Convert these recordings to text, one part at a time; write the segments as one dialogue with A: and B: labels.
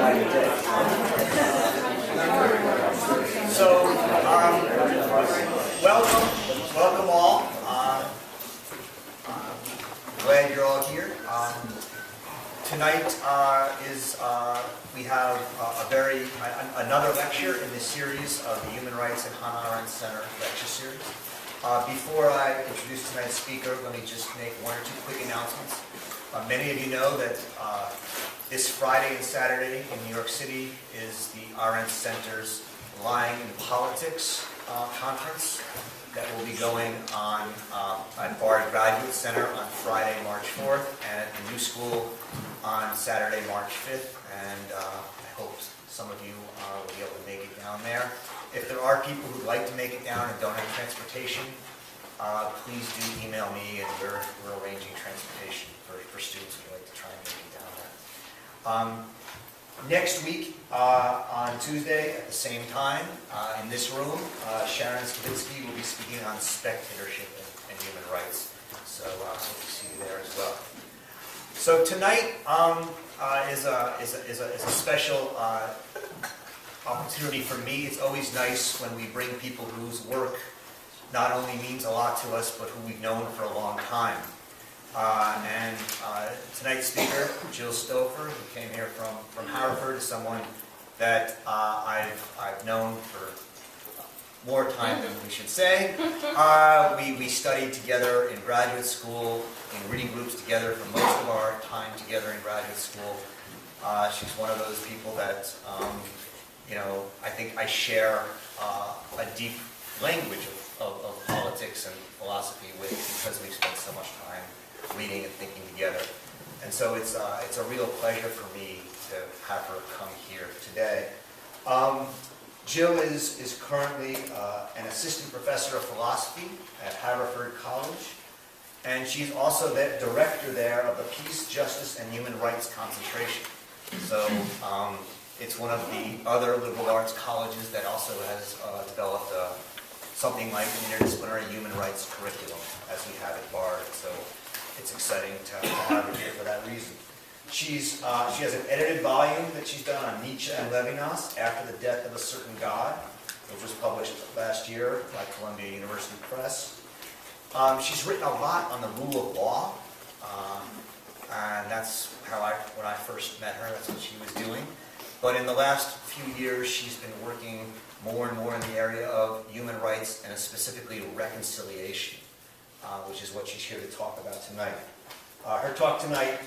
A: So, welcome all. Glad you're all here. Tonight we have another lecture in this series of the Human Rights and Hannah Arendt Center lecture series. Before I introduce tonight's speaker, let me just make one or two quick announcements. Many of you know that this Friday and Saturday in New York City is the Arendt Center's Lying in Politics conference that will be going on at Bard Graduate Center on Friday, March 4th, and at the New School on Saturday, March 5th. And I hope some of you will be able to make it down there. If there are people who'd like to make it down and don't have transportation, please do email me, and we're arranging transportation for students who'd like to try and make it down there. Next week, on Tuesday at the same time, in this room, Sharon Stavisky will be speaking on spectatorship and human rights. So hope to see you there as well. So tonight is a special opportunity for me. It's always nice when we bring people whose work not only means a lot to us, but who we've known for a long time. And tonight's speaker, Jill Stauffer, who came here from Harvard, is someone that I've known for more time than we should say. We studied together in graduate school, in reading groups together for most of our time together in graduate school. She's one of those people that, I think I share a deep language of politics and philosophy with, because we've spent so much time reading and thinking together. And so it's a real pleasure for me to have her come here today. Jill is currently an assistant professor of philosophy at Haverford College, and she's also the director there of the Peace, Justice, and Human Rights concentration. So it's one of the other liberal arts colleges that also has developed something like an interdisciplinary human rights curriculum, as we have at Bard. So it's exciting to have her here for that reason. She has an edited volume that she's done on Nietzsche and Levinas, After the Death of a Certain God, which was published last year by Columbia University Press. She's written a lot on the rule of law, and that's when I first met her, that's what she was doing. But in the last few years, she's been working more and more in the area of human rights, and specifically reconciliation, which is what she's here to talk about tonight. Her talk tonight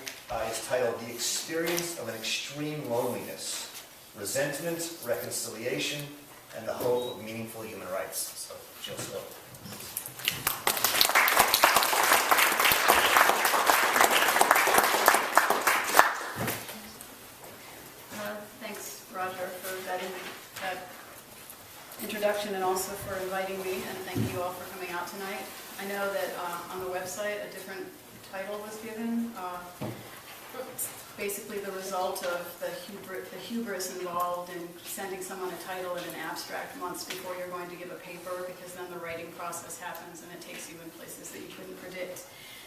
A: is titled The Experience of an Extreme Loneliness, Resentment, Reconciliation, and the Hope of Meaningful Human Rights. So, Jill Stauffer.
B: Thanks, Roger, for that introduction, and also for inviting me, and thank you all for coming out tonight. I know that on the website a different title was given. It's basically the result of the hubris involved in sending someone a title in an abstract months before you're going to give a paper, because then the writing process happens and it takes you in places that you couldn't predict,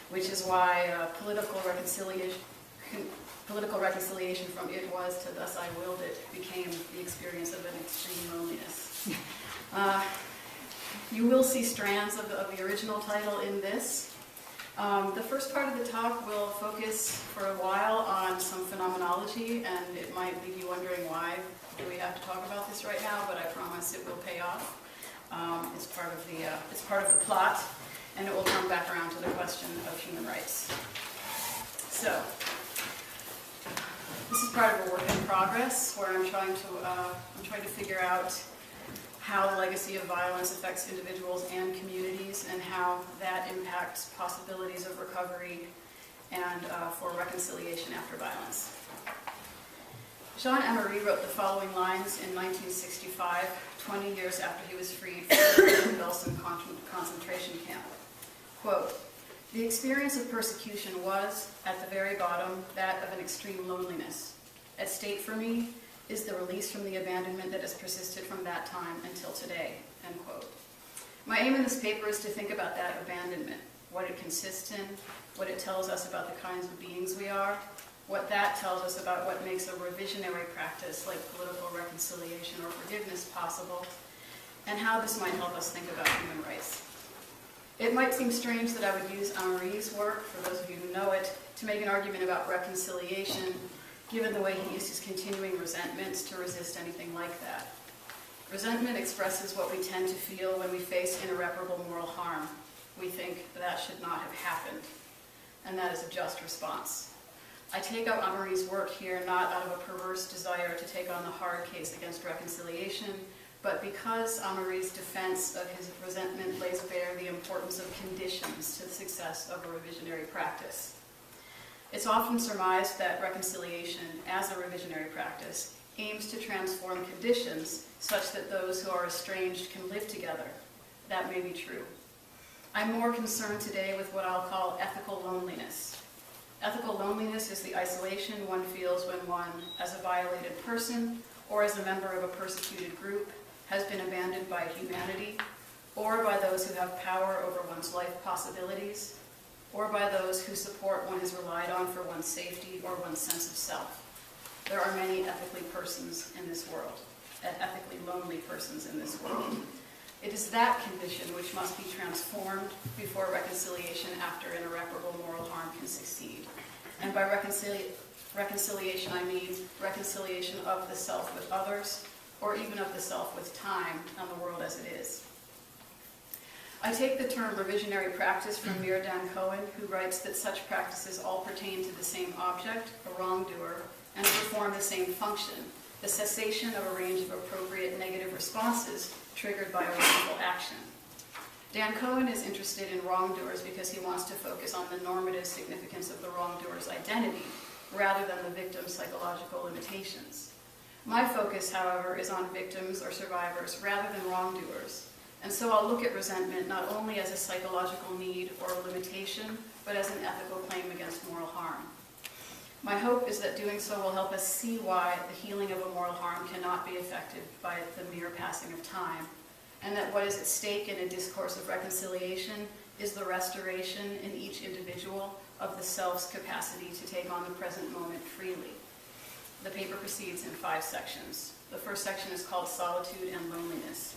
B: which is why political reconciliation from it was to thus I willed it became the experience of an extreme loneliness. You will see strands of the original title in this. The first part of the talk will focus for a while on some phenomenology, and it might leave you wondering why do we have to talk about this right now, but I promise it will pay off. It's part of the plot, and it will come back around to the question of human rights. So, this is part of a work in progress where I'm trying to figure out how the legacy of violence affects individuals and communities, and how that impacts possibilities of recovery and for reconciliation after violence. Jean Amery wrote the following lines in 1965, 20 years after he was freed from the Belsen concentration camp. Quote, "The experience of persecution was, at the very bottom, that of an extreme loneliness. At stake for me is the release from the abandonment that has persisted from that time until today." End quote. My aim in this paper is to think about that abandonment, what it consists in, what it tells us about the kinds of beings we are, what that tells us about what makes a revisionary practice like political reconciliation or forgiveness possible, and how this might help us think about human rights. It might seem strange that I would use Amery's work, for those of you who know it, to make an argument about reconciliation, given the way he used his continuing resentments to resist anything like that. Resentment expresses what we tend to feel when we face irreparable moral harm. We think that should not have happened, and that is a just response. I take up Amery's work here not out of a perverse desire to take on the hard case against reconciliation, but because Amery's defense of his resentment lays bare the importance of conditions to the success of a revisionary practice. It's often surmised that reconciliation, as a revisionary practice, aims to transform conditions such that those who are estranged can live together. That may be true. I'm more concerned today with what I'll call ethical loneliness. Ethical loneliness is the isolation one feels when one, as a violated person or as a member of a persecuted group, has been abandoned by humanity, or by those who have power over one's life possibilities, or by those whose support one is relied on for one's safety or one's sense of self. There are many ethically persons in this world, ethically lonely persons in this world. It is that condition which must be transformed before reconciliation after an irreparable moral harm can succeed. And by reconciliation, I mean reconciliation of the self with others, or even of the self with time and the world as it is. I take the term revisionary practice from Mir Dan Cohen, who writes that such practices all pertain to the same object, a wrongdoer, and perform the same function, the cessation of a range of appropriate negative responses triggered by a wrongful action. Dan Cohen is interested in wrongdoers because he wants to focus on the normative significance of the wrongdoer's identity, rather than the victim's psychological limitations. My focus, however, is on victims or survivors rather than wrongdoers, and so I'll look at resentment not only as a psychological need or a limitation, but as an ethical claim against moral harm. My hope is that doing so will help us see why the healing of a moral harm cannot be effected by the mere passing of time, and that what is at stake in a discourse of reconciliation is the restoration in each individual of the self's capacity to take on the present moment freely. The paper proceeds in 5 sections. The first section is called Solitude and Loneliness.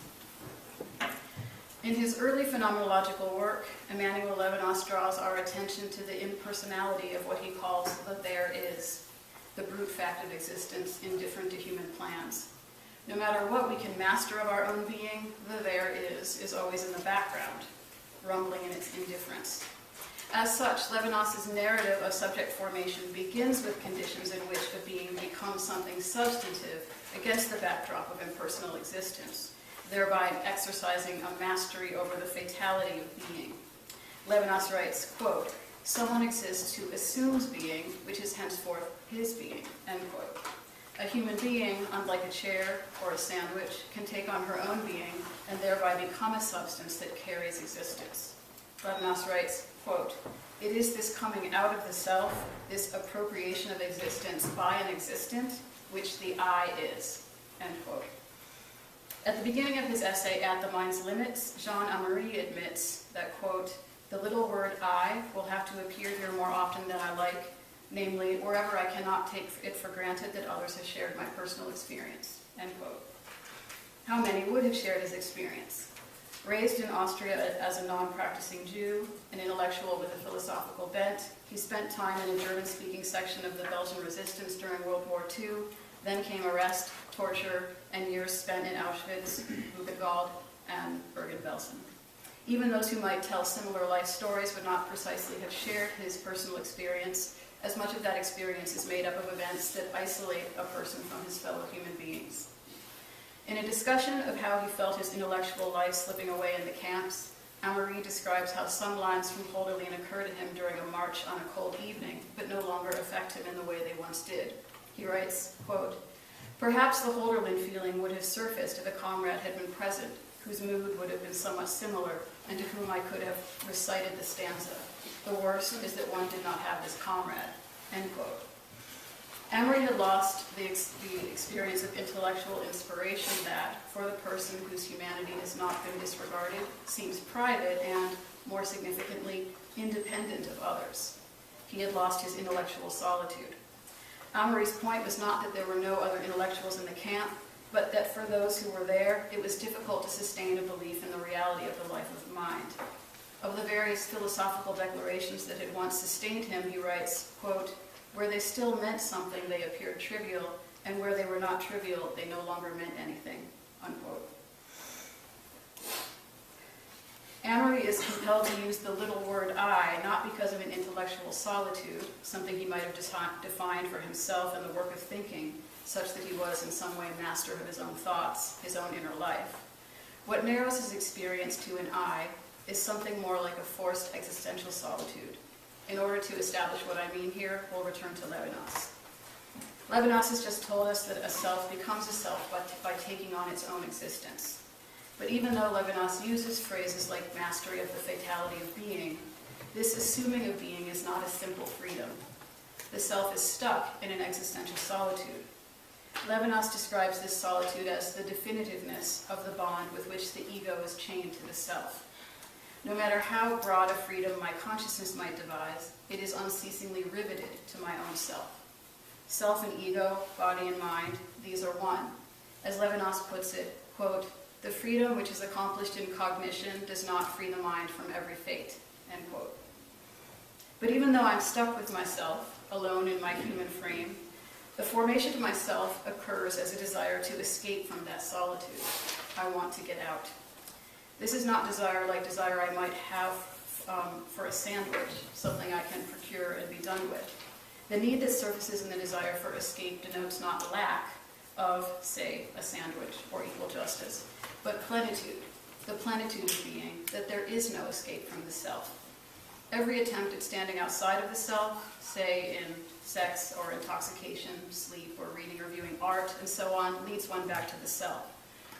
B: In his early phenomenological work, Emmanuel Levinas draws our attention to the impersonality of what he calls the there is, the brute fact of existence indifferent to human plans. No matter what we can master of our own being, the there is always in the background, rumbling in its indifference. As such, Levinas's narrative of subject formation begins with conditions in which a being becomes something substantive against the backdrop of impersonal existence, thereby exercising a mastery over the fatality of being. Levinas writes, quote, "Someone exists who assumes being, which is henceforth his being," end quote. A human being, unlike a chair or a sandwich, can take on her own being and thereby become a substance that carries existence. Levinas writes, quote, "It is this coming out of the self, this appropriation of existence by an existent, which the I is," end quote. At the beginning of his essay, At the Mind's Limits, Jean Amery admits that, quote, "The little word I will have to appear here more often than I like, namely, wherever I cannot take it for granted that others have shared my personal experience," end quote. How many would have shared his experience? Raised in Austria as a non-practicing Jew, an intellectual with a philosophical bent, he spent time in a German-speaking section of the Belgian resistance during World War II, then came arrest, torture, and years spent in Auschwitz, Buchenwald, and Bergen-Belsen. Even those who might tell similar life stories would not precisely have shared his personal experience, as much of that experience is made up of events that isolate a person from his fellow human beings. In a discussion of how he felt his intellectual life slipping away in the camps, Amery describes how some lines from Holderlin occur to him during a march on a cold evening, but no longer affect him in the way they once did. He writes, quote, "Perhaps the Holderlin feeling would have surfaced if a comrade had been present, whose mood would have been somewhat similar, and to whom I could have recited the stanza. The worst is that one did not have this comrade," end quote. Amery had lost the experience of intellectual inspiration that, for the person whose humanity has not been disregarded, seems private and, more significantly, independent of others. He had lost his intellectual solitude. Amery's point was not that there were no other intellectuals in the camp, but that for those who were there, it was difficult to sustain a belief in the reality of the life of the mind. Of the various philosophical declarations that had once sustained him, he writes, quote, "Where they still meant something, they appeared trivial, and where they were not trivial, they no longer meant anything," unquote. Amery is compelled to use the little word I, not because of an intellectual solitude, something he might have defined for himself in the work of thinking, such that he was in some way master of his own thoughts, his own inner life. What narrows his experience to an I is something more like a forced existential solitude. In order to establish what I mean here, we'll return to Levinas. Levinas has just told us that a self becomes a self by taking on its own existence. But even though Levinas uses phrases like mastery of the fatality of being, this assuming of being is not a simple freedom. The self is stuck in an existential solitude. Levinas describes this solitude as the definitiveness of the bond with which the ego is chained to the self. No matter how broad a freedom my consciousness might devise, it is unceasingly riveted to my own self. Self and ego, body and mind, these are one. As Levinas puts it, quote, "The freedom which is accomplished in cognition does not free the mind from every fate," end quote. But even though I'm stuck with myself, alone in my human frame, the formation of myself occurs as a desire to escape from that solitude. I want to get out. This is not desire like desire I might have for a sandwich, something I can procure and be done with. The need that surfaces in the desire for escape denotes not lack of, say, a sandwich or equal justice, but plenitude, the plenitude of being, that there is no escape from the self. Every attempt at standing outside of the self, say in sex or intoxication, sleep, or reading or viewing art, and so on, leads one back to the self.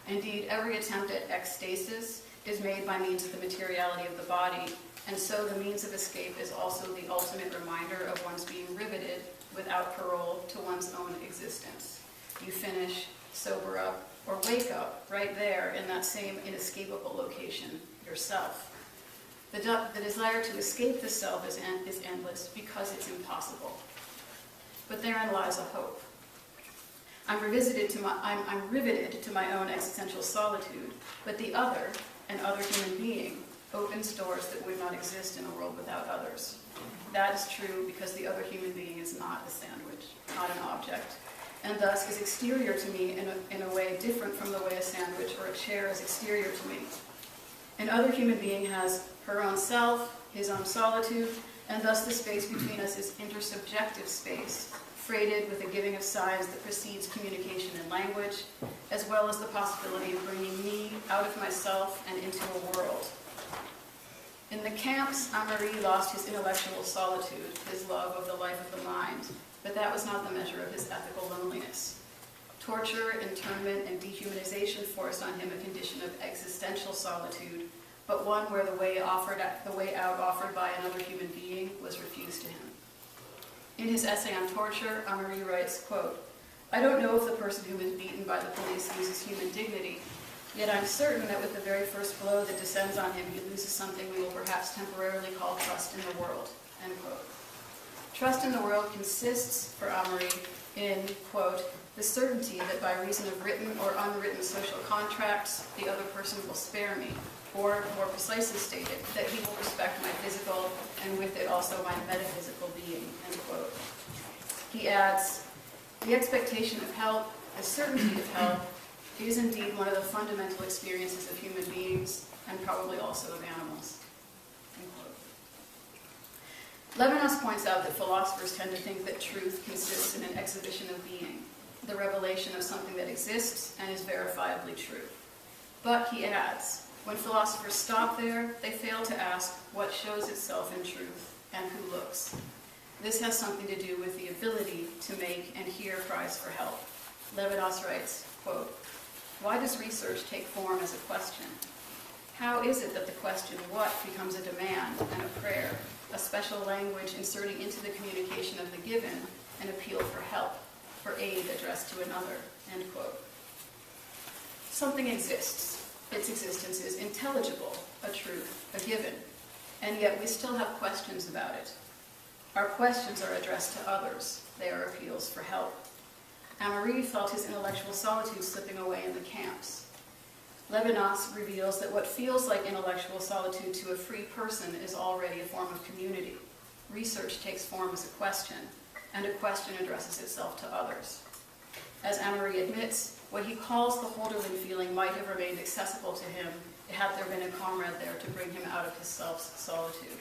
B: Indeed, every attempt at ecstasis is made by means of the materiality of the body, and so the means of escape is also the ultimate reminder of one's being riveted without parole to one's own existence. You finish, sober up, or wake up right there in that same inescapable location, yourself. The desire to escape the self is endless because it's impossible. But therein lies a hope. I'm riveted to my own existential solitude, but the other, an other human being, opens doors that would not exist in a world without others. That is true because the other human being is not a sandwich, not an object, and thus is exterior to me in a way different from the way a sandwich or a chair is exterior to me. An other human being has her own self, his own solitude, and thus the space between us is intersubjective space, freighted with a giving of signs that precedes communication in language, as well as the possibility of bringing me out of myself and into a world. In the camps, Amery lost his intellectual solitude, his love of the life of the mind, but that was not the measure of his ethical loneliness. Torture, internment, and dehumanization forced on him a condition of existential solitude, but one where the way out offered by another human being was refused to him. In his essay on torture, Amery writes, quote, "I don't know if the person who is beaten by the police loses human dignity, yet I'm certain that with the very first blow that descends on him, he loses something we will perhaps temporarily call trust in the world," end quote. Trust in the world consists, for Amery, in, quote, "the certainty that by reason of written or unwritten social contracts, the other person will spare me, or, more precisely stated, that he will respect my physical and with it also my metaphysical being," end quote. He adds, "The expectation of help, the certainty of help, is indeed one of the fundamental experiences of human beings and probably also of animals." End quote. Levinas points out that philosophers tend to think that truth consists in an exhibition of being, the revelation of something that exists and is verifiably true. But, he adds, when philosophers stop there, they fail to ask what shows itself in truth and who looks. This has something to do with the ability to make and hear cries for help. Levinas writes, quote, "Why does research take form as a question? How is it that the question what becomes a demand and a prayer, a special language inserting into the communication of the given an appeal for help, for aid addressed to another," end quote. Something exists. Its existence is intelligible, a truth, a given, and yet we still have questions about it. Our questions are addressed to others. They are appeals for help. Amery felt his intellectual solitude slipping away in the camps. Levinas reveals that what feels like intellectual solitude to a free person is already a form of community. Research takes form as a question, and a question addresses itself to others. As Amery admits, what he calls the Holderlin feeling might have remained accessible to him had there been a comrade there to bring him out of his self's solitude.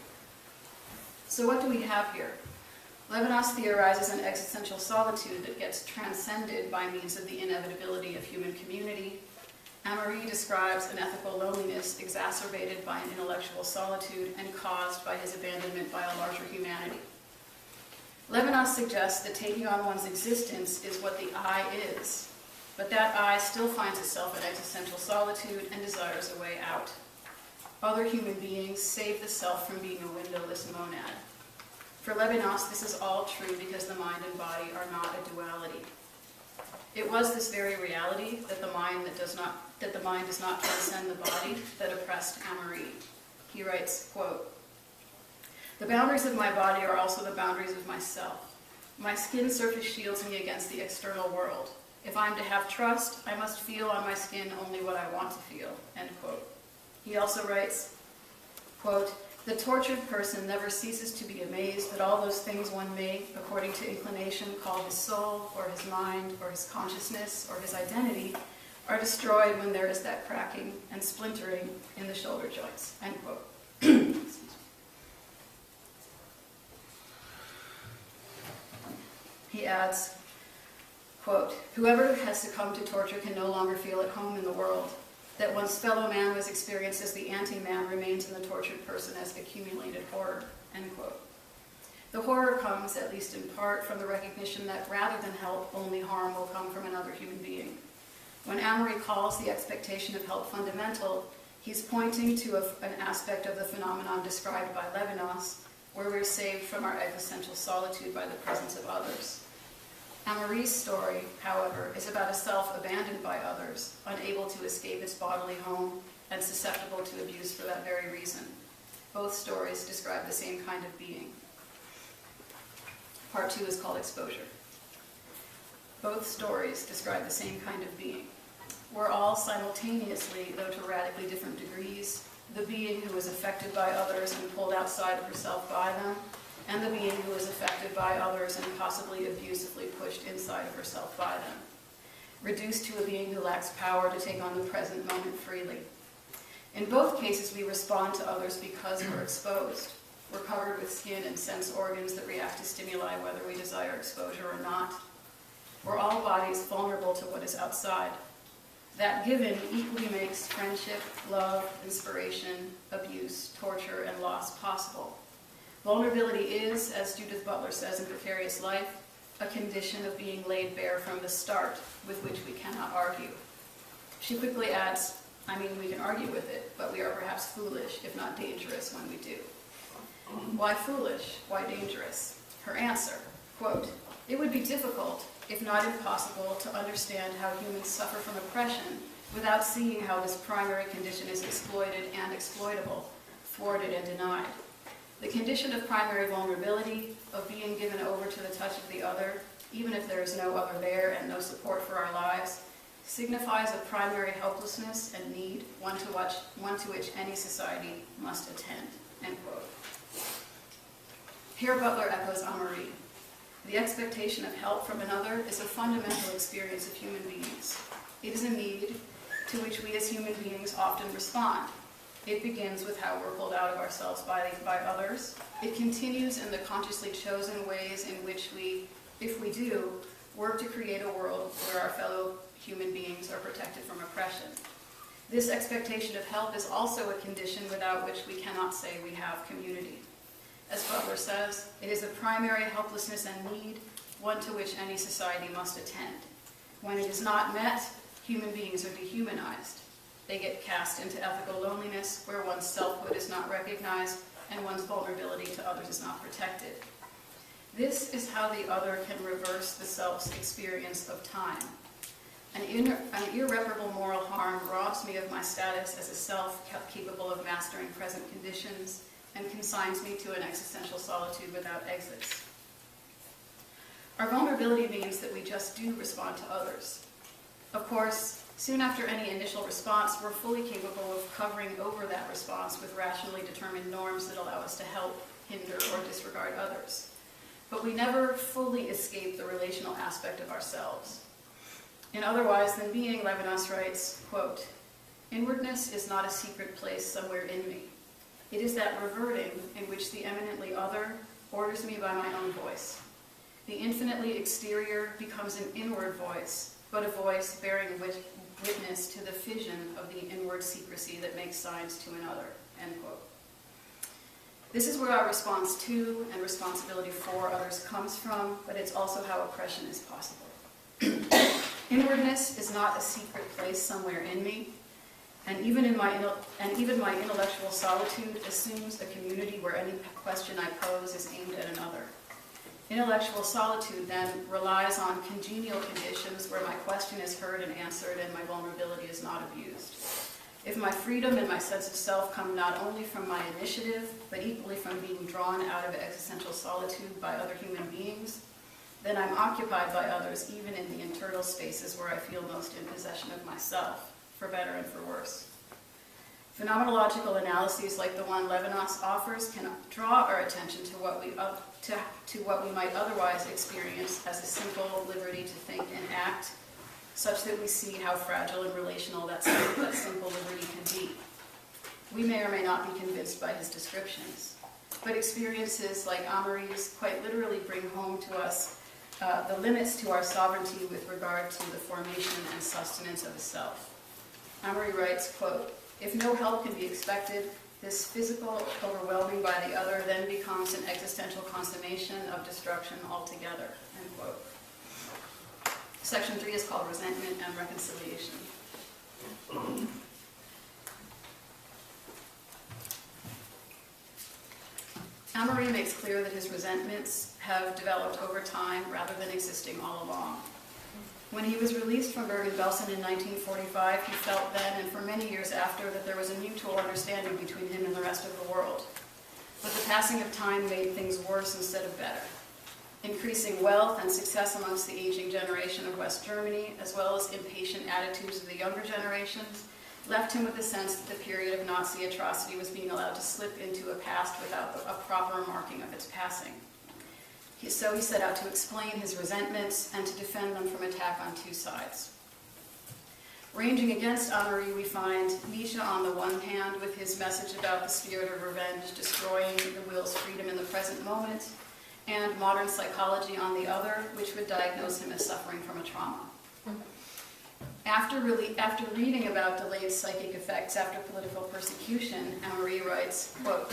B: So what do we have here? Levinas theorizes an existential solitude that gets transcended by means of the inevitability of human community. Amery describes an ethical loneliness exacerbated by an intellectual solitude and caused by his abandonment by a larger humanity. Levinas suggests that taking on one's existence is what the I is, but that I still finds itself in existential solitude and desires a way out. Other human beings save the self from being a windowless monad. For Levinas, this is all true because the mind and body are not a duality. It was this very reality that the mind does not transcend the body that oppressed Amery. He writes, quote, "The boundaries of my body are also the boundaries of myself. My skin surface shields me against the external world. If I am to have trust, I must feel on my skin only what I want to feel," end quote. He also writes, quote, "The tortured person never ceases to be amazed that all those things one may, according to inclination, call his soul, or his mind, or his consciousness, or his identity, are destroyed when there is that cracking and splintering in the shoulder joints," end quote. He adds, quote, "Whoever has succumbed to torture can no longer feel at home in the world. That one's fellow man was experienced as the anti-man remains in the tortured person as accumulated horror," end quote. The horror comes, at least in part, from the recognition that rather than help, only harm will come from another human being. When Amery calls the expectation of help fundamental, he's pointing to an aspect of the phenomenon described by Levinas, where we're saved from our existential solitude by the presence of others. Amery's story, however, is about a self abandoned by others, unable to escape its bodily home, and susceptible to abuse for that very reason. Both stories describe the same kind of being. Part 2 is called Exposure. Both stories describe the same kind of being. We're all simultaneously, though to radically different degrees, the being who is affected by others and pulled outside of herself by them, and the being who is affected by others and possibly abusively pushed inside of herself by them, reduced to a being who lacks power to take on the present moment freely. In both cases, we respond to others because we're exposed. We're covered with skin and sense organs that react to stimuli whether we desire exposure or not. We're all bodies vulnerable to what is outside. That given equally makes friendship, love, inspiration, abuse, torture, and loss possible. Vulnerability is, as Judith Butler says in Precarious Life, a condition of being laid bare from the start, with which we cannot argue. She quickly adds, I mean, we can argue with it, but we are perhaps foolish, if not dangerous, when we do. Why foolish? Why dangerous? Her answer, quote, "It would be difficult, if not impossible, to understand how humans suffer from oppression without seeing how this primary condition is exploited and exploitable, thwarted and denied. The condition of primary vulnerability, of being given over to the touch of the other, even if there is no other there and no support for our lives, signifies a primary helplessness and need, one to which any society must attend," end quote. Here Butler echoes Amery. The expectation of help from another is a fundamental experience of human beings. It is a need to which we as human beings often respond. It begins with how we're pulled out of ourselves by others. It continues in the consciously chosen ways in which we, if we do, work to create a world where our fellow human beings are protected from oppression. This expectation of help is also a condition without which we cannot say we have community. As Butler says, it is a primary helplessness and need, one to which any society must attend. When it is not met, human beings are dehumanized. They get cast into ethical loneliness, where one's selfhood is not recognized and one's vulnerability to others is not protected. This is how the other can reverse the self's experience of time. An irreparable moral harm robs me of my status as a self capable of mastering present conditions and consigns me to an existential solitude without exits. Our vulnerability means that we just do respond to others. Of course, soon after any initial response, we're fully capable of covering over that response with rationally determined norms that allow us to help, hinder, or disregard others. But we never fully escape the relational aspect of ourselves. In Otherwise Than Being, Levinas writes, quote, "Inwardness is not a secret place somewhere in me. It is that reverting in which the eminently other orders me by my own voice. The infinitely exterior becomes an inward voice, but a voice bearing witness to the fission of the inward secrecy that makes signs to another," end quote. This is where our response to and responsibility for others comes from, but it's also how oppression is possible. Inwardness is not a secret place somewhere in me, and even my intellectual solitude assumes a community where any question I pose is aimed at another. Intellectual solitude then relies on congenial conditions where my question is heard and answered and my vulnerability is not abused. If my freedom and my sense of self come not only from my initiative, but equally from being drawn out of existential solitude by other human beings, then I'm occupied by others even in the internal spaces where I feel most in possession of myself, for better and for worse. Phenomenological analyses like the one Levinas offers can draw our attention to what we might otherwise experience as a simple liberty to think and act, such that we see how fragile and relational that simple liberty can be. We may or may not be convinced by his descriptions, but experiences like Amery's quite literally bring home to us the limits to our sovereignty with regard to the formation and sustenance of a self. Amery writes, quote, "If no help can be expected, this physical overwhelming by the other then becomes an existential consummation of destruction altogether," end quote. Section 3 is called Resentment and Reconciliation. Amery makes clear that his resentments have developed over time rather than existing all along. When he was released from Bergen-Belsen in 1945, he felt then and for many years after that there was a mutual understanding between him and the rest of the world. But the passing of time made things worse instead of better. Increasing wealth and success amongst the aging generation of West Germany, as well as impatient attitudes of the younger generations, left him with the sense that the period of Nazi atrocity was being allowed to slip into a past without a proper marking of its passing. So he set out to explain his resentments and to defend them from attack on two sides. Ranging against Amery, we find Nietzsche on the one hand with his message about the spirit of revenge destroying the will's freedom in the present moment, and modern psychology on the other, which would diagnose him as suffering from a trauma. After reading about delayed psychic effects after political persecution, Amery writes, quote,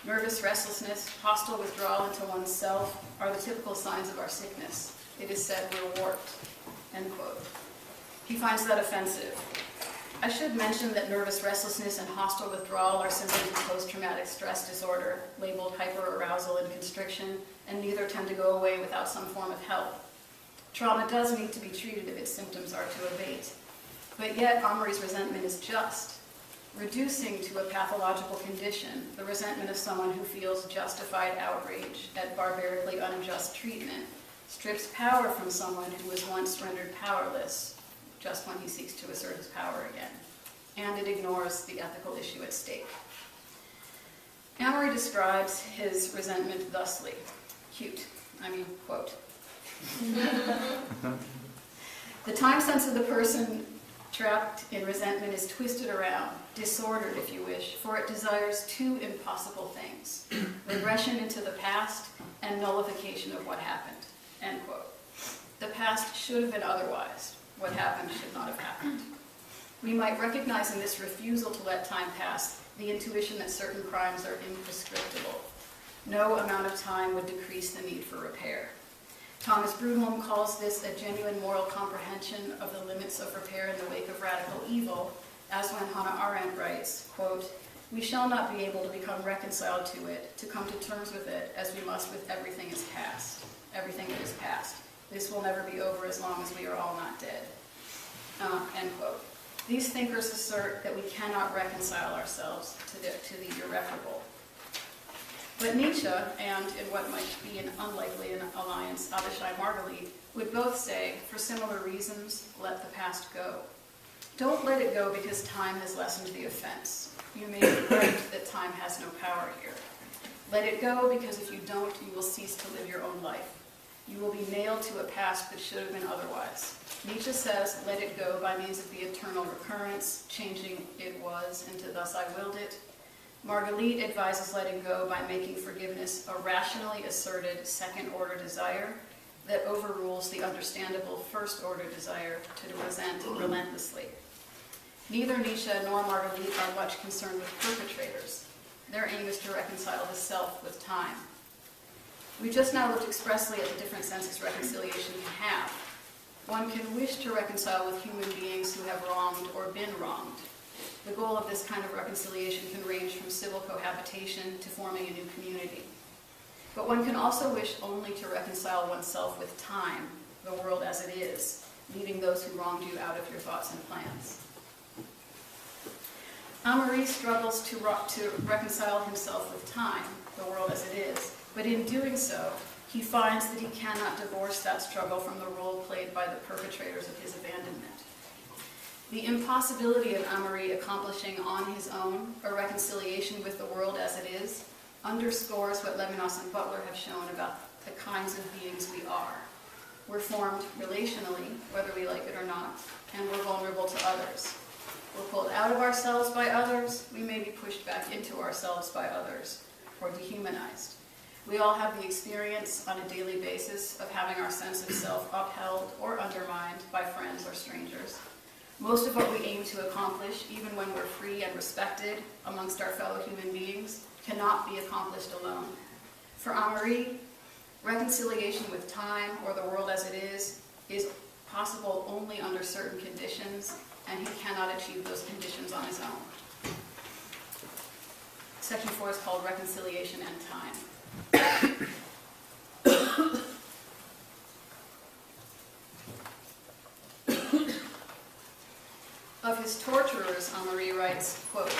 B: "Nervous restlessness, hostile withdrawal into oneself are the typical signs of our sickness. It is said we're warped," end quote. He finds that offensive. I should mention that nervous restlessness and hostile withdrawal are symptoms of post-traumatic stress disorder, labeled hyperarousal and constriction, and neither tend to go away without some form of help. Trauma does need to be treated if its symptoms are to abate. But yet, Amery's resentment is just, reducing to a pathological condition the resentment of someone who feels justified outrage at barbarically unjust treatment, strips power from someone who was once rendered powerless, just when he seeks to assert his power again, and it ignores the ethical issue at stake. Amery describes his resentment thusly, quote, "The time sense of the person trapped in resentment is twisted around, disordered if you wish, for it desires two impossible things, regression into the past and nullification of what happened," end quote. The past should have been otherwise. What happened should not have happened. We might recognize in this refusal to let time pass the intuition that certain crimes are imprescriptible. No amount of time would decrease the need for repair. Thomas Brudholm calls this a genuine moral comprehension of the limits of repair in the wake of radical evil, as when Hannah Arendt writes, quote, "We shall not be able to become reconciled to it, to come to terms with it, as we must with everything is past, everything that is past. This will never be over as long as we are all not dead," end quote. These thinkers assert that we cannot reconcile ourselves to the irreparable. But Nietzsche, and in what might be an unlikely alliance, Abishai Margalit, would both say, for similar reasons, let the past go. Don't let it go because time has lessened the offense. You may be right that time has no power here. Let it go because if you don't, you will cease to live your own life. You will be nailed to a past that should have been otherwise. Nietzsche says, let it go by means of the eternal recurrence, changing it was into thus I willed it. Margalit advises letting go by making forgiveness a rationally asserted second-order desire that overrules the understandable first-order desire to resent relentlessly. Neither Nietzsche nor Margalit are much concerned with perpetrators. Their aim is to reconcile the self with time. We just now looked expressly at the different senses reconciliation can have. One can wish to reconcile with human beings who have wronged or been wronged. The goal of this kind of reconciliation can range from civil cohabitation to forming a new community. But one can also wish only to reconcile oneself with time, the world as it is, leaving those who wronged you out of your thoughts and plans. Amery struggles to reconcile himself with time, the world as it is, but in doing so, he finds that he cannot divorce that struggle from the role played by the perpetrators of his abandonment. The impossibility of Amery accomplishing on his own a reconciliation with the world as it is underscores what Levinas and Butler have shown about the kinds of beings we are. We're formed relationally, whether we like it or not, and we're vulnerable to others. We're pulled out of ourselves by others, we may be pushed back into ourselves by others, or dehumanized. We all have the experience on a daily basis of having our sense of self upheld or undermined by friends or strangers. Most of what we aim to accomplish, even when we're free and respected amongst our fellow human beings, cannot be accomplished alone. For Amery, reconciliation with time or the world as it is possible only under certain conditions, and he cannot achieve those conditions on his own. Section 4 is called Reconciliation and Time. Of his torturers, Amery writes, quote,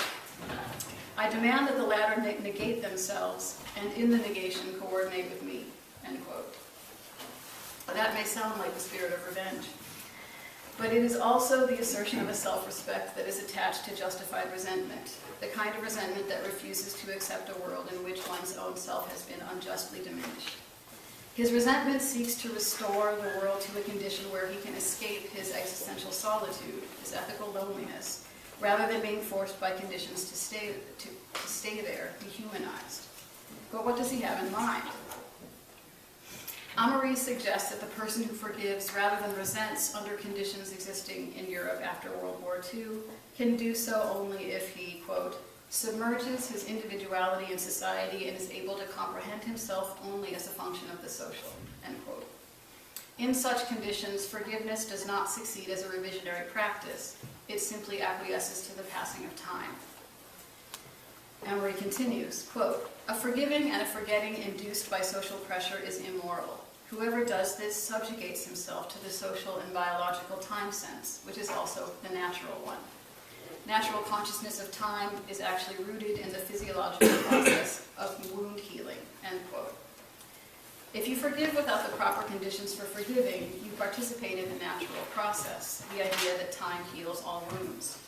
B: I demand that the latter negate themselves, and in the negation coordinate with me, end quote. That may sound like the spirit of revenge, but it is also the assertion of a self-respect that is attached to justified resentment, the kind of resentment that refuses to accept a world in which one's own self has been unjustly diminished. His resentment seeks to restore the world to a condition where he can escape his existential solitude, his ethical loneliness, rather than being forced by conditions to stay there, dehumanized. But what does he have in mind? Amery suggests that the person who forgives rather than resents under conditions existing in Europe after World War II can do so only if he, quote, submerges his individuality in society and is able to comprehend himself only as a function of the social, end quote. In such conditions, forgiveness does not succeed as a revisionary practice. It simply acquiesces to the passing of time. Amery continues, quote, a forgiving and a forgetting induced by social pressure is immoral. Whoever does this subjugates himself to the social and biological time sense, which is also the natural one. Natural consciousness of time is actually rooted in the physiological process of wound healing, end quote. If you forgive without the proper conditions for forgiving, you participate in the natural process, the idea that time heals all wounds.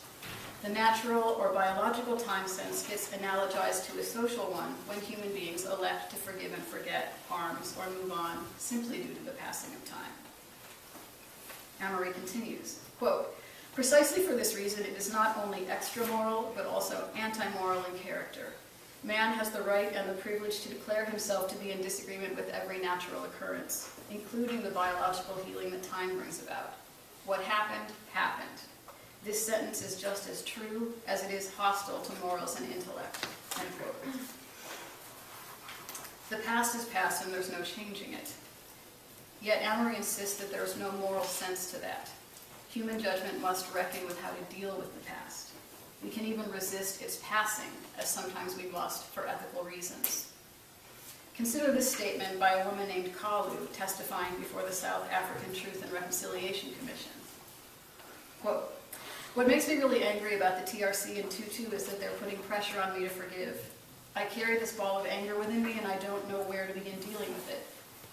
B: The natural or biological time sense gets analogized to a social one when human beings elect to forgive and forget, harms, or move on simply due to the passing of time. Amery continues, quote, precisely for this reason, it is not only extramoral, but also anti-moral in character. Man has the right and the privilege to declare himself to be in disagreement with every natural occurrence, including the biological healing that time brings about. What happened, happened. This sentence is just as true as it is hostile to morals and intellect, end quote. The past is past and there's no changing it. Yet Amery insists that there is no moral sense to that. Human judgment must reckon with how to deal with the past. We can even resist its passing, as sometimes we must for ethical reasons. Consider this statement by a woman named Kalu testifying before the South African Truth and Reconciliation Commission. Quote, what makes me really angry about the TRC and Tutu is that they're putting pressure on me to forgive. I carry this ball of anger within me and I don't know where to begin dealing with it.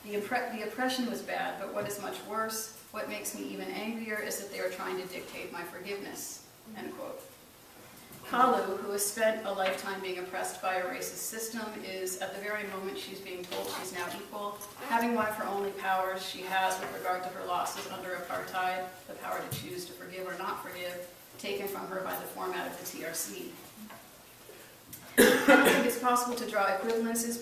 B: The oppression was bad, but what is much worse, what makes me even angrier, is that they are trying to dictate my forgiveness." End quote. Kalu, who has spent a lifetime being oppressed by a racist system, is, at the very moment she's being told she's now equal, having one of her only powers she has with regard to her losses under apartheid, the power to choose to forgive or not forgive, taken from her by the format of the TRC. I don't think it's possible to draw equivalences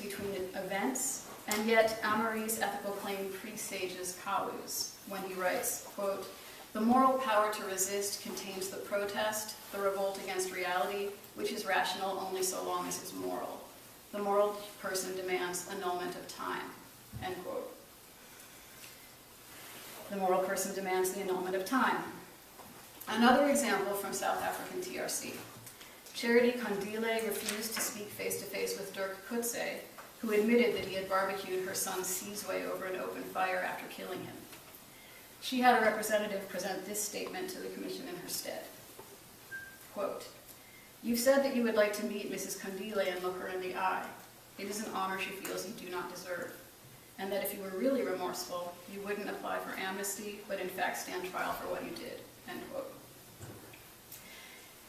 B: between events, and yet Amery's ethical claim presages Kalu's when he writes, quote, "The moral power to resist contains the protest, the revolt against reality, which is rational only so long as it's moral. The moral person demands annulment of time." End quote. The moral person demands the annulment of time. Another example from South African TRC. Charity Kandile refused to speak face-to-face with Dirk Coetzee, who admitted that he had barbecued her son's Sizwe over an open fire after killing him. She had a representative present this statement to the commission in her stead. Quote, "You've said that you would like to meet Mrs. Kandile and look her in the eye. It is an honor she feels you do not deserve. And that if you were really remorseful, you wouldn't apply for amnesty, but in fact stand trial for what you did." End quote.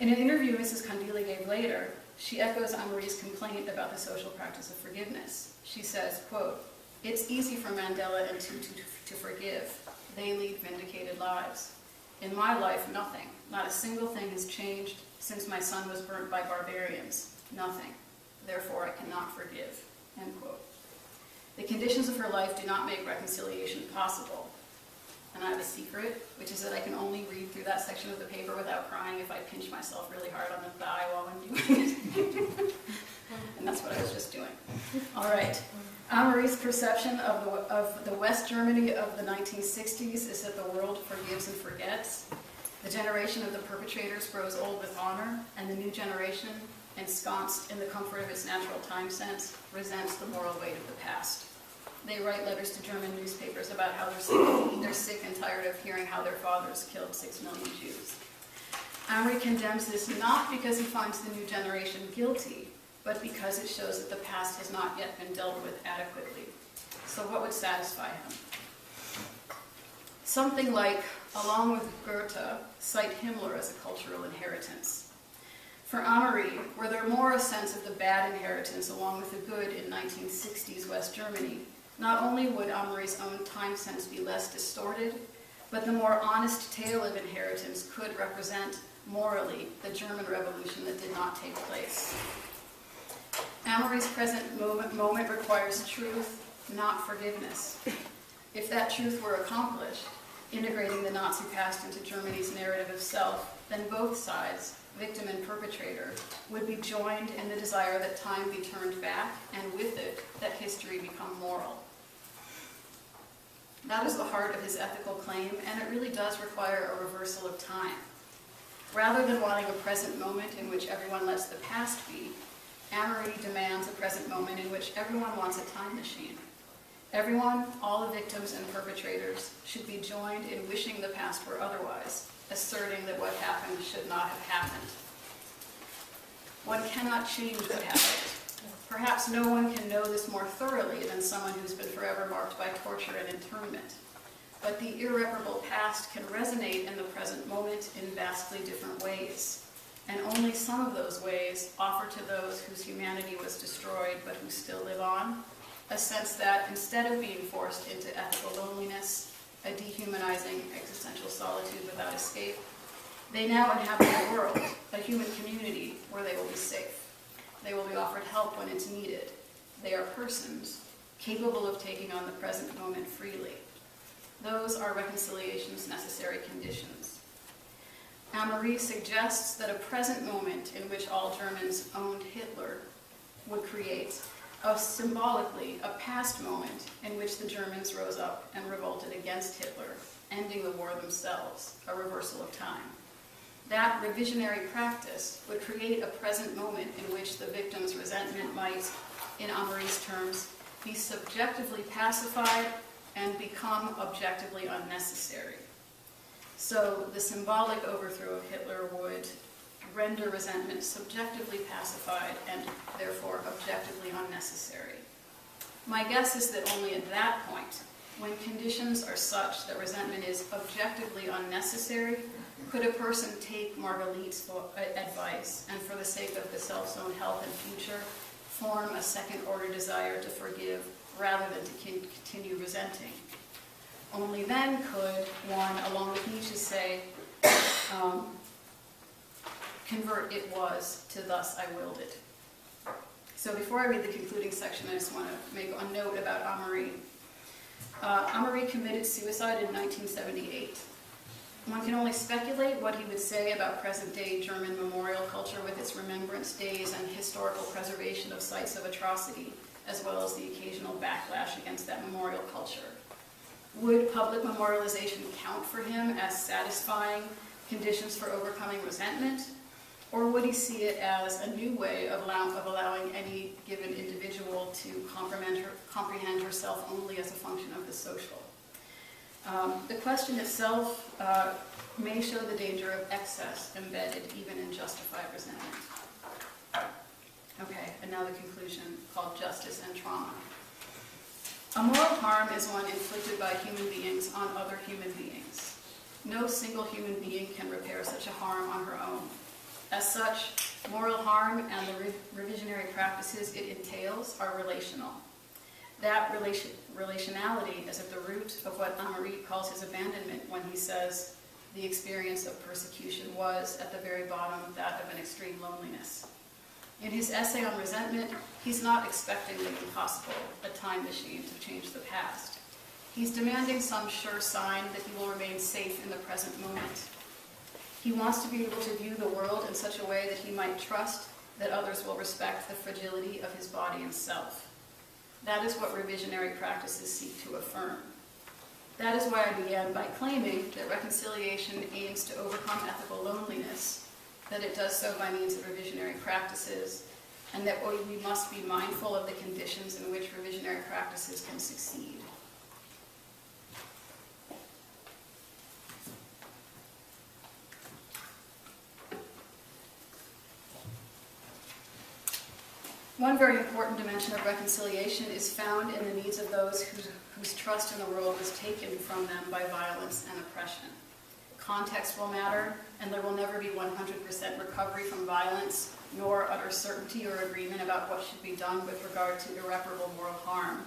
B: In an interview Mrs. Kandile gave later, she echoes Amery's complaint about the social practice of forgiveness. She says, quote, "It's easy for Mandela and Tutu to forgive. They lead vindicated lives. In my life, nothing. Not a single thing has changed since my son was burnt by barbarians. Nothing. Therefore, I cannot forgive." End quote. The conditions of her life do not make reconciliation possible. And I have a secret, which is that I can only read through that section of the paper without crying if I pinch myself really hard on the thigh while I'm doing it. And that's what I was just doing. All right. Amery's perception of the West Germany of the 1960s is that the world forgives and forgets. The generation of the perpetrators grows old with honor, and the new generation, ensconced in the comfort of its natural time sense, resents the moral weight of the past. They write letters to German newspapers about how they're sick and tired of hearing how their fathers killed 6 million Jews. Amery condemns this not because he finds the new generation guilty, but because it shows that the past has not yet been dealt with adequately. So what would satisfy him? Something like, along with Goethe, cite Himmler as a cultural inheritance. For Amery, were there more a sense of the bad inheritance along with the good in 1960s West Germany, not only would Amery's own time sense be less distorted, but the more honest tale of inheritance could represent, morally, the German Revolution that did not take place. Amery's present moment requires truth, not forgiveness. If that truth were accomplished, integrating the Nazi past into Germany's narrative of self, then both sides, victim and perpetrator, would be joined in the desire that time be turned back, and with it, that history become moral. That is the heart of his ethical claim, and it really does require a reversal of time. Rather than wanting a present moment in which everyone lets the past be, Amery demands a present moment in which everyone wants a time machine. Everyone, all the victims and perpetrators, should be joined in wishing the past were otherwise, asserting that what happened should not have happened. One cannot change what happened. Perhaps no one can know this more thoroughly than someone who's been forever marked by torture and internment. But the irreparable past can resonate in the present moment in vastly different ways. And only some of those ways offer to those whose humanity was destroyed but who still live on, a sense that instead of being forced into ethical loneliness, a dehumanizing existential solitude without escape, they now inhabit a world, a human community, where they will be safe. They will be offered help when it's needed. They are persons, capable of taking on the present moment freely. Those are reconciliation's necessary conditions. Amery suggests that a present moment in which all Germans owned Hitler would create symbolically a past moment in which the Germans rose up and revolted against Hitler, ending the war themselves, a reversal of time. That revisionary practice would create a present moment in which the victim's resentment might, in Amery's terms, be subjectively pacified and become objectively unnecessary. So the symbolic overthrow of Hitler would render resentment subjectively pacified and therefore objectively unnecessary. My guess is that only at that point, when conditions are such that resentment is objectively unnecessary, could a person take Marguerite's advice and, for the sake of the self's own health and future, form a second-order desire to forgive rather than to continue resenting. Only then could one, along with Nietzsche, say, convert it was to thus I willed it. So before I read the concluding section, I just want to make a note about Amery. Amery committed suicide in 1978. One can only speculate what he would say about present-day German memorial culture with its remembrance days and historical preservation of sites of atrocity, as well as the occasional backlash against that memorial culture. Would public memorialization count for him as satisfying conditions for overcoming resentment? Or would he see it as a new way of allowing any given individual to comprehend herself only as a function of the social? The question itself may show the danger of excess embedded even in justified resentment. Okay, and now the conclusion, called Justice and Trauma. A moral harm is one inflicted by human beings on other human beings. No single human being can repair such a harm on her own. As such, moral harm and the revisionary practices it entails are relational. That relationality is at the root of what Amery calls his abandonment when he says the experience of persecution was, at the very bottom, that of an extreme loneliness. In his essay on resentment, he's not expecting the impossible, a time machine to change the past. He's demanding some sure sign that he will remain safe in the present moment. He wants to be able to view the world in such a way that he might trust that others will respect the fragility of his body and self. That is what revisionary practices seek to affirm. That is why I began by claiming that reconciliation aims to overcome ethical loneliness, that it does so by means of revisionary practices, and that we must be mindful of the conditions in which revisionary practices can succeed. One very important dimension of reconciliation is found in the needs of those whose trust in the world was taken from them by violence and oppression. Context will matter, and there will never be 100% recovery from violence, nor utter certainty or agreement about what should be done with regard to irreparable moral harm.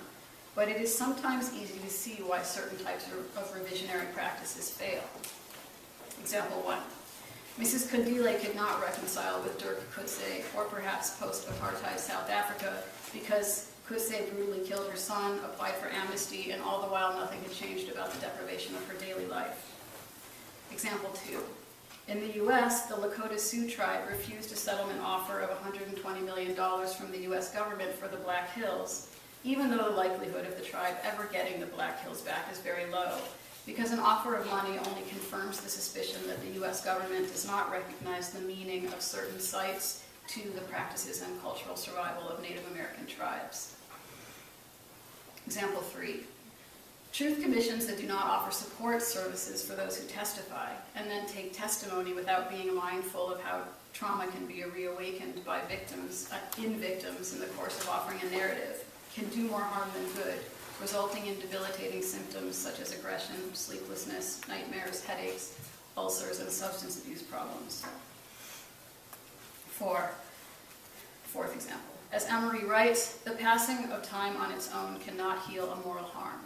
B: But it is sometimes easy to see why certain types of revisionary practices fail. Example 1. Mrs. Kundile could not reconcile with Dirk Coetzee, or perhaps post-apartheid South Africa, because Coetzee brutally killed her son, applied for amnesty, and all the while nothing had changed about the deprivation of her daily life. Example 2. In the U.S., the Lakota Sioux tribe refused a settlement offer of $120 million from the U.S. government for the Black Hills, even though the likelihood of the tribe ever getting the Black Hills back is very low, because an offer of money only confirms the suspicion that the U.S. government does not recognize the meaning of certain sites to the practices and cultural survival of Native American tribes. Example 3. Truth commissions that do not offer support services for those who testify, and then take testimony without being mindful of how trauma can be reawakened by victims in the course of offering a narrative, can do more harm than good, resulting in debilitating symptoms such as aggression, sleeplessness, nightmares, headaches, ulcers, and substance abuse problems. Fourth example. As Amery writes, the passing of time on its own cannot heal a moral harm.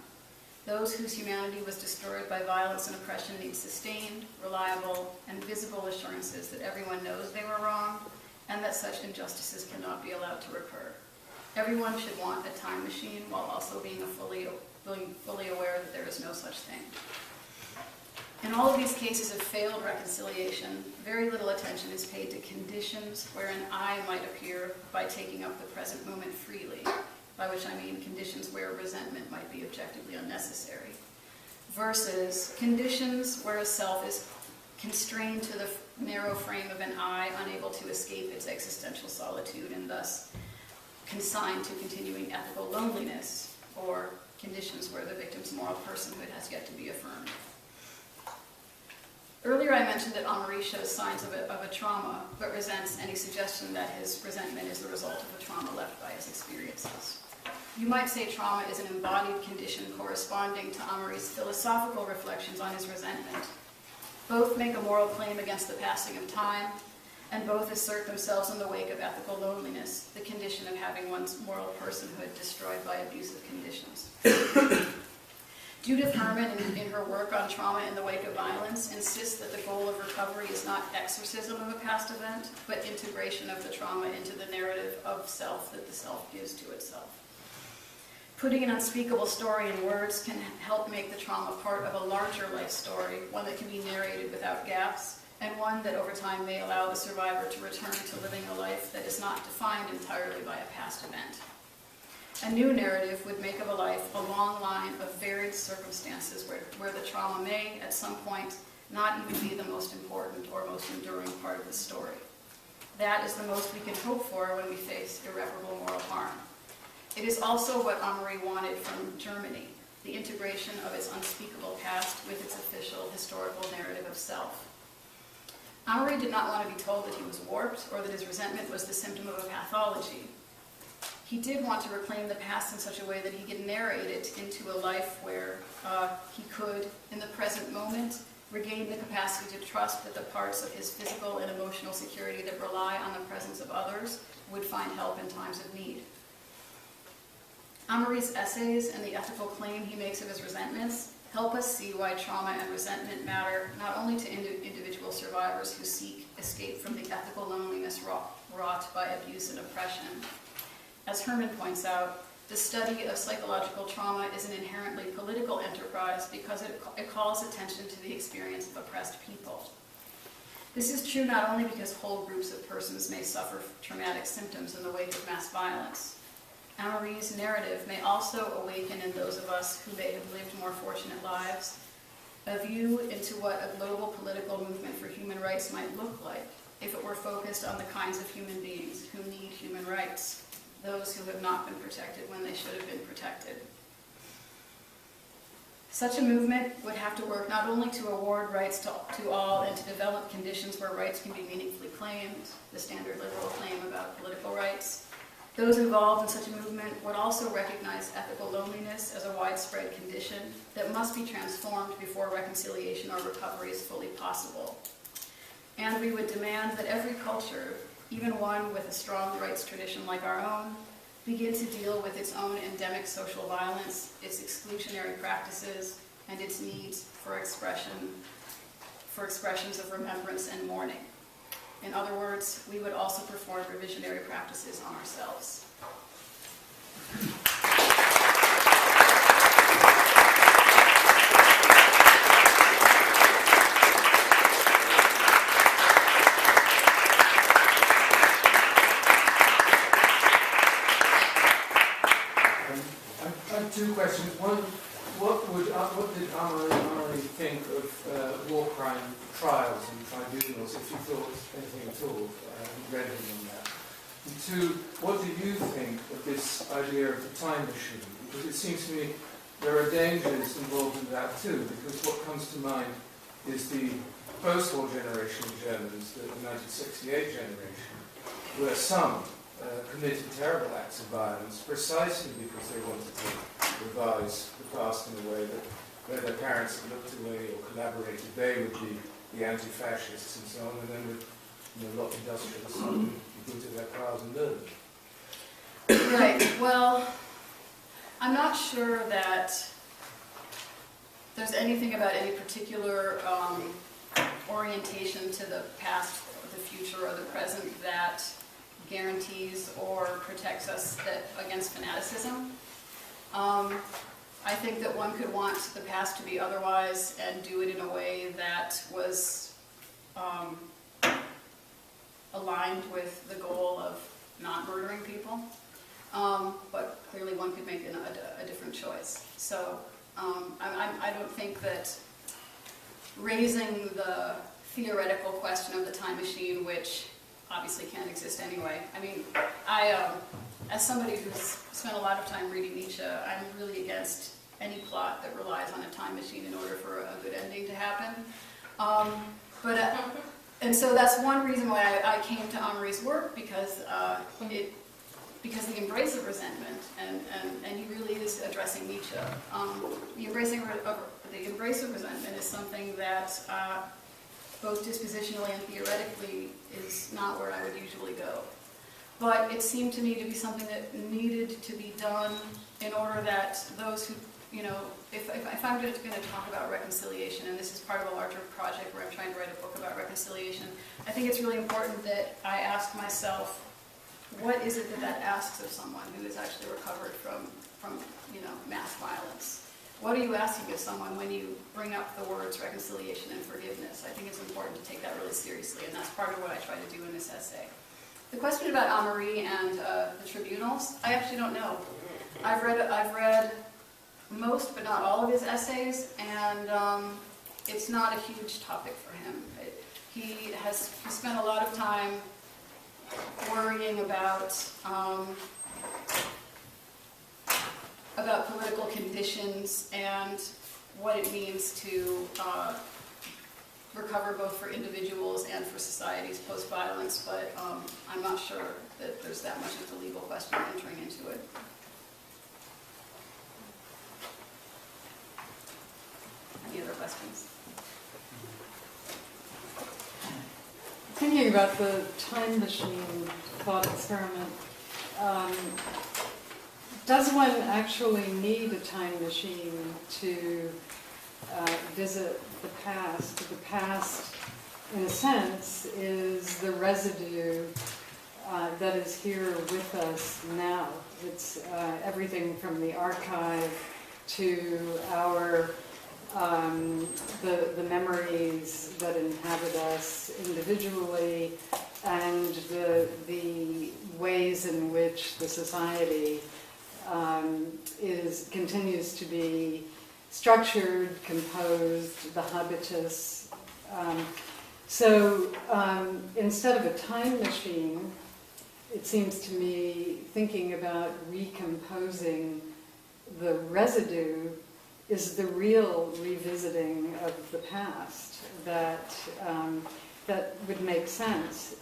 B: Those whose humanity was destroyed by violence and oppression need sustained, reliable, and visible assurances that everyone knows they were wrong, and that such injustices cannot be allowed to recur. Everyone should want a time machine while also being fully aware that there is no such thing. In all of these cases of failed reconciliation, very little attention is paid to conditions where an I might appear by taking up the present moment freely, by which I mean conditions where resentment might be objectively unnecessary, versus conditions where a self is constrained to the narrow frame of an I, unable to escape its existential solitude and thus consigned to continuing ethical loneliness, or conditions where the victim's moral personhood has yet to be affirmed. Earlier I mentioned that Amery shows signs of a trauma, but resents any suggestion that his resentment is the result of a trauma left by his experiences. You might say trauma is an embodied condition corresponding to Amery's philosophical reflections on his resentment. Both make a moral claim against the passing of time, and both assert themselves in the wake of ethical loneliness, the condition of having one's moral personhood destroyed by abusive conditions. Judith Herman, in her work on trauma in the wake of violence, insists that the goal of recovery is not exorcism of a past event, but integration of the trauma into the narrative of self that the self gives to itself. Putting an unspeakable story in words can help make the trauma part of a larger life story, one that can be narrated without gaps, and one that over time may allow the survivor to return to living a life that is not defined entirely by a past event. A new narrative would make of a life a long line of varied circumstances where the trauma may, at some point, not even be the most important or most enduring part of the story. That is the most we can hope for when we face irreparable moral harm. It is also what Amery wanted from Germany, the integration of its unspeakable past with its official historical narrative of self. Amery did not want to be told that he was warped or that his resentment was the symptom of a pathology. He did want to reclaim the past in such a way that he could narrate it into a life where he could, in the present moment, regain the capacity to trust that the parts of his physical and emotional security that rely on the presence of others would find help in times of need. Amery's essays and the ethical claim he makes of his resentments help us see why trauma and resentment matter not only to individual survivors who seek escape from the ethical loneliness wrought by abuse and oppression. As Herman points out, the study of psychological trauma is an inherently political enterprise because it calls attention to the experience of oppressed people. This is true not only because whole groups of persons may suffer traumatic symptoms in the wake of mass violence. Amery's narrative may also awaken in those of us who may have lived more fortunate lives a view into what a global political movement for human rights might look like if it were focused on the kinds of human beings who need human rights, those who have not been protected when they should have been protected. Such a movement would have to work not only to award rights to all and to develop conditions where rights can be meaningfully claimed, the standard liberal claim about political rights. Those involved in such a movement would also recognize ethical loneliness as a widespread condition that must be transformed before reconciliation or recovery is fully possible. And we would demand that every culture, even one with a strong rights tradition like our own, begin to deal with its own endemic social violence, its exclusionary practices, and its needs for expressions of remembrance and mourning. In other words, we would also perform revisionary practices on ourselves.
C: I have two questions. One, what did Amery think of war crime trials and tribunals, if you thought anything at all, read him on that? And two, what do you think of this idea of the time machine? Because it seems to me there are dangers involved in that too, because what comes to mind is the post-war generation of Germans, the 1968 generation, where some committed terrible acts of violence precisely because they wanted to revise the past in a way that where their parents had looked away or collaborated, they would be the anti-fascists and so on, and then would lock industrialists up and go to their cars and murder them.
B: Right. Well, I'm not sure that there's anything about any particular orientation to the past, or the future, or the present that guarantees or protects us against fanaticism. I think that one could want the past to be otherwise and do it in a way that was aligned with the goal of not murdering people. But clearly one could make a different choice. So I don't think that raising the theoretical question of the time machine, which obviously can't exist anyway. I mean, as somebody who's spent a lot of time reading Nietzsche, I'm really against any plot that relies on a time machine in order for a good ending to happen. But and so that's one reason why I came to Amery's work, because the embrace of resentment, and he really is addressing Nietzsche. The embrace of resentment is something that both dispositionally and theoretically is not where I would usually go. But it seemed to me to be something that needed to be done in order that those who, if I'm just going to talk about reconciliation, and this is part of a larger project where I'm trying to write a book about reconciliation, I think it's really important that I ask myself, what is it that asks of someone who has actually recovered from mass violence? What are you asking of someone when you bring up the words reconciliation and forgiveness? I think it's important to take that really seriously, and that's part of what I try to do in this essay. The question about Amery and the tribunals, I actually don't know. I've read most, but not all of his essays, and it's not a huge topic for him. He spent a lot of time worrying about political conditions and what it means to recover both for individuals and for societies post-violence, but I'm not sure that there's that much of the legal question entering into it. Any other questions?
D: Thinking about the time machine thought experiment, does one actually need a time machine to visit the past? The past, in a sense, is the residue that is here with us now. It's everything from the archive to our the memories that inhabit us individually, and the ways in which the society continues to be structured, composed, the habitus. So instead of a time machine, it seems to me thinking about recomposing the residue is the real revisiting of the past that would make sense.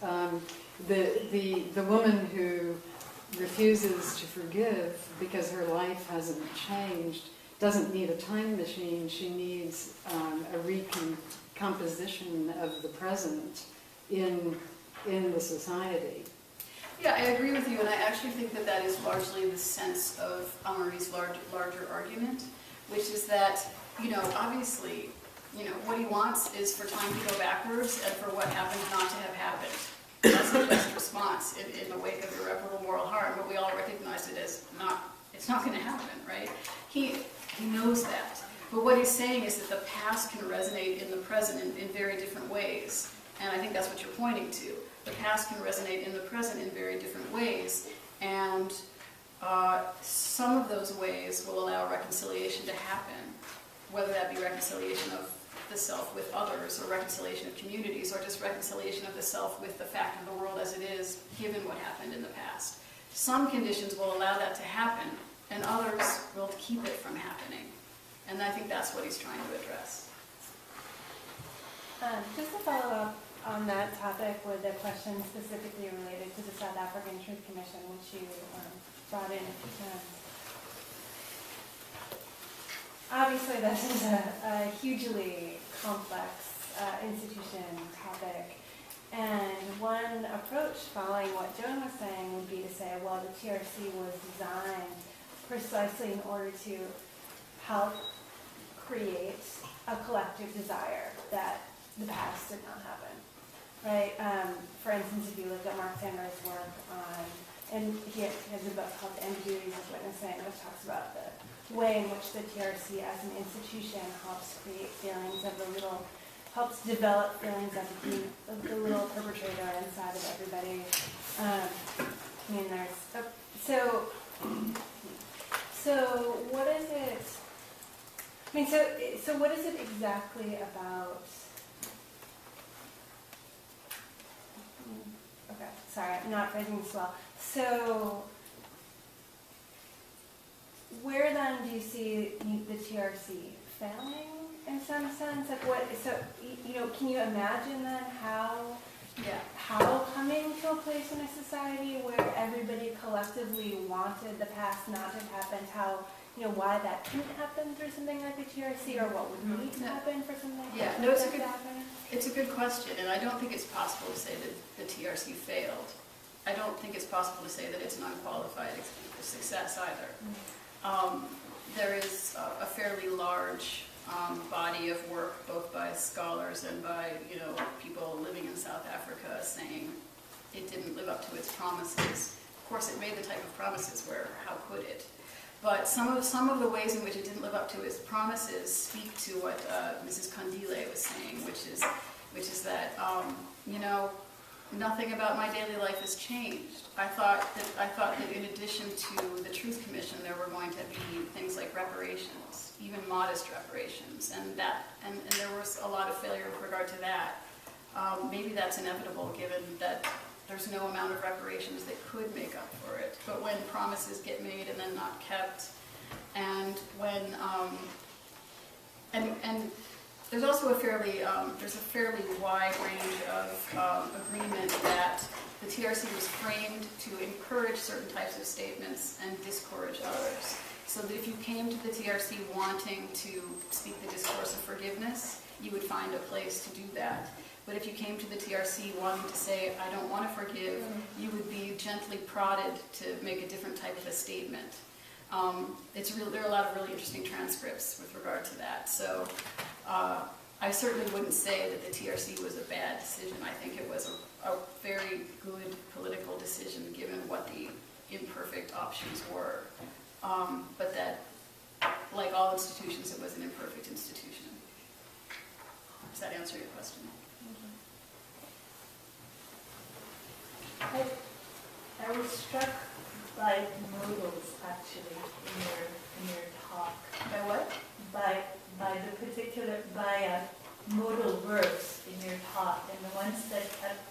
D: The woman who refuses to forgive because her life hasn't changed doesn't need a time machine. She needs a recomposition of the present in the society.
B: Yeah, I agree with you, and I actually think that is largely the sense of Amery's larger argument, which is that, obviously, what he wants is for time to go backwards and for what happened not to have happened. That's the best response in the wake of irreparable moral harm, but we all recognize it as it's not going to happen, right? He knows that. But what he's saying is that the past can resonate in the present in very different ways, and I think that's what you're pointing to. The past can resonate in the present in very different ways, and some of those ways will allow reconciliation to happen, whether that be reconciliation of the self with others, or reconciliation of communities, or just reconciliation of the self with the fact of the world as it is, given what happened in the past. Some conditions will allow that to happen, and others will keep it from happening. And I think that's what he's trying to address.
E: Just to follow up on that topic with a question specifically related to the South African Truth Commission, which you brought in a few times. Obviously, this is a hugely complex institution topic, and one approach following what Joan was saying would be to say, well, the TRC was designed precisely in order to help create a collective desire that the past did not happen, right? For instance, if you look at Mark Sanders' work on, and he has a book called The Ambiguities of Witnessing, which talks about the way in which the TRC as an institution helps create feelings of helps develop feelings of the little perpetrator inside of everybody. So what is it? So what is it exactly about? Okay, sorry, I'm not phrasing this well. So, where then do you see the TRC failing in some sense? Like what? So can you imagine then how coming to a place in a society where everybody collectively wanted the past not to have happened, why that couldn't happen through something like the TRC, or what would need to happen for something like that to happen?
B: It's a good question, and I don't think it's possible to say that the TRC failed. I don't think it's possible to say that it's an unqualified success either. There is a fairly large body of work, both by scholars and by people living in South Africa, saying it didn't live up to its promises. Of course, it made the type of promises where how could it? But some of the ways in which it didn't live up to its promises speak to what Mrs. Condile was saying, which is that nothing about my daily life has changed. I thought that in addition to the Truth Commission, there were going to be things like reparations, even modest reparations, and there was a lot of failure with regard to that. Maybe that's inevitable, given that there's no amount of reparations that could make up for it. But when promises get made and then not kept, and when and there's also a fairly wide range of agreement that the TRC was framed to encourage certain types of statements and discourage others. So that if you came to the TRC wanting to speak the discourse of forgiveness, you would find a place to do that. But if you came to the TRC wanting to say, I don't want to forgive, you would be gently prodded to make a different type of a statement. There are a lot of really interesting transcripts with regard to that. So I certainly wouldn't say that the TRC was a bad decision. I think it was a very good political decision given what the imperfect options were. But that, like all institutions, it was an imperfect institution. Does that answer your question?
F: I was struck by modals actually in your talk.
B: By what?
F: By modal verbs in your talk, and the ones that kept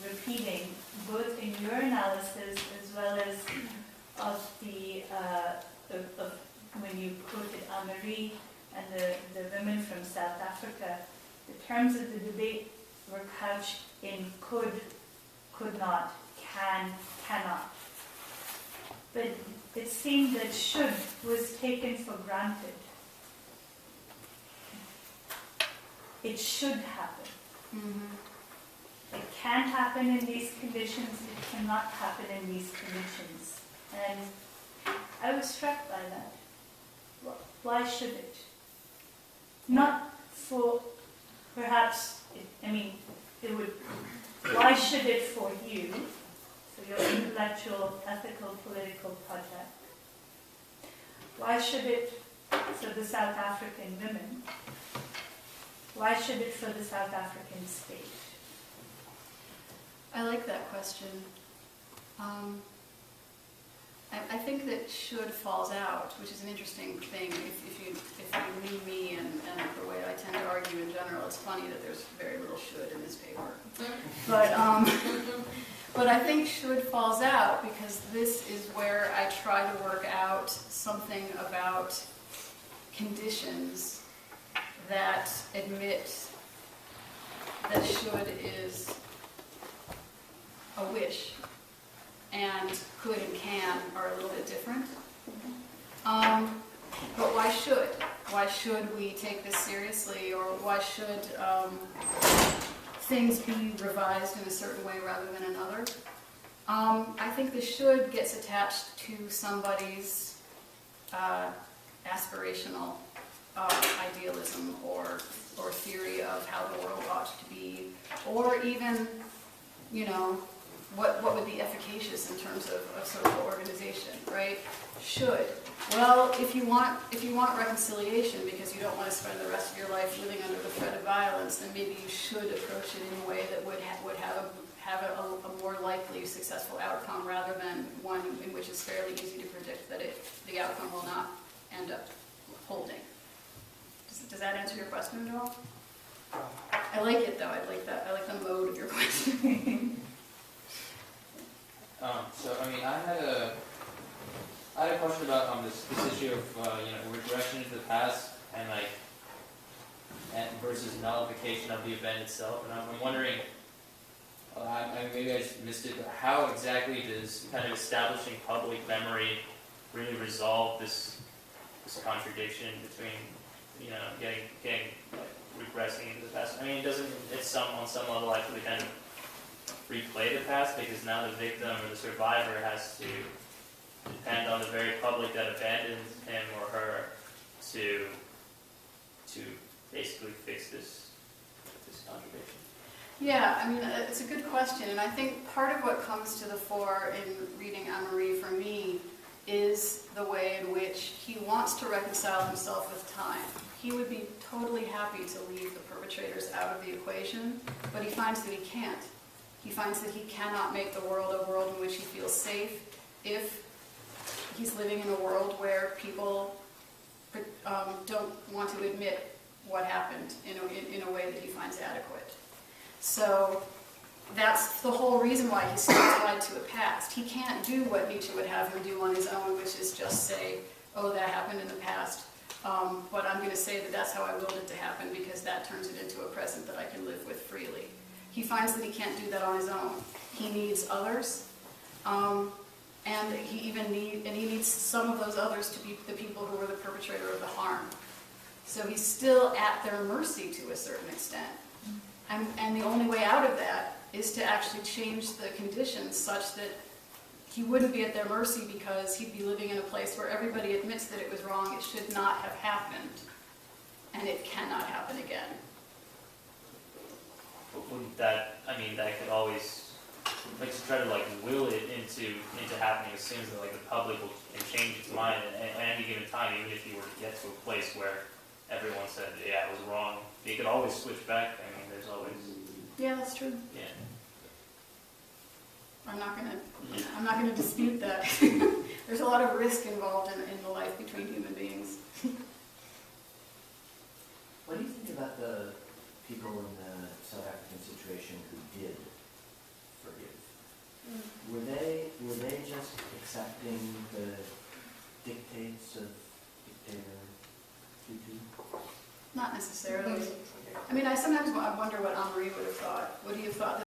F: repeating, both in your analysis as well as of when you quoted Amery and the women from South Africa. The terms of the debate were couched in could not, can, cannot. But it seemed that should was taken for granted. It should happen. Mm-hmm. It can happen in these conditions, it cannot happen in these conditions. And I was struck by that. Why should it? Not for, perhaps, it would, why should it for you, for your intellectual, ethical, political project? Why should it for the South African women? Why should it for the South African state?
B: I like that question. I think that should falls out, which is an interesting thing. If you knew me and the way I tend to argue in general, it's funny that there's very little should in this paper. But I think should falls out because this is where I try to work out something about conditions that admit that should is a wish, and could and can are a little bit different. But why should? Why should we take this seriously, or why should things be revised in a certain way rather than another? I think the should gets attached to somebody's aspirational idealism or theory of how the world ought to be, or even, what would be efficacious in terms of social organization, right? Should. Well, if you want reconciliation because you don't want to spend the rest of your life living under the threat of violence, then maybe you should approach it in a way that would have a more likely successful outcome rather than one in which it's fairly easy to predict that the outcome will not end up holding. Does that answer your question at all? I like it though. I like the mode of your question.
G: I had a question about this issue of regression into the past, and versus nullification of the event itself. And I'm wondering, maybe I just missed it, but how exactly does kind of establishing public memory really resolve this contradiction between, getting like regressing into the past? I mean, it doesn't, on some level actually kind of replay the past, because now the victim or the survivor has to depend on the very public that abandoned him or her to basically fix this contradiction.
B: Yeah, I mean, it's a good question, and I think part of what comes to the fore in reading Amery for me is the way in which he wants to reconcile himself with time. He would be totally happy to leave the perpetrators out of the equation, but he finds that he can't. He finds that he cannot make the world a world in which he feels safe if he's living in a world where people don't want to admit what happened in a way that he finds adequate. So that's the whole reason why he's still tied to a past. He can't do what Nietzsche would have him do on his own, which is just say, oh, that happened in the past, but I'm going to say that that's how I willed it to happen because that turns it into a present that I can live with freely. He finds that he can't do that on his own. He needs others, and he needs some of those others to be the people who were the perpetrator of the harm. So he's still at their mercy to a certain extent. And the only way out of that is to actually change the conditions such that he wouldn't be at their mercy, because he'd be living in a place where everybody admits that it was wrong, it should not have happened, and it cannot happen again.
G: But wouldn't that, that could always, to try to will it into happening assumes that the public can change its mind at any given time, even if you were to get to a place where everyone said, yeah, it was wrong. They could always switch back. There's always...
B: Yeah, that's true.
G: Yeah.
B: I'm not gonna dispute that. There's a lot of risk involved in the life between human beings.
H: What do you think about the people in the South African situation who did forgive? Were they just accepting the dictates of dictator Tutu?
B: Not necessarily. I sometimes wonder what Amery would have thought. Would he have thought that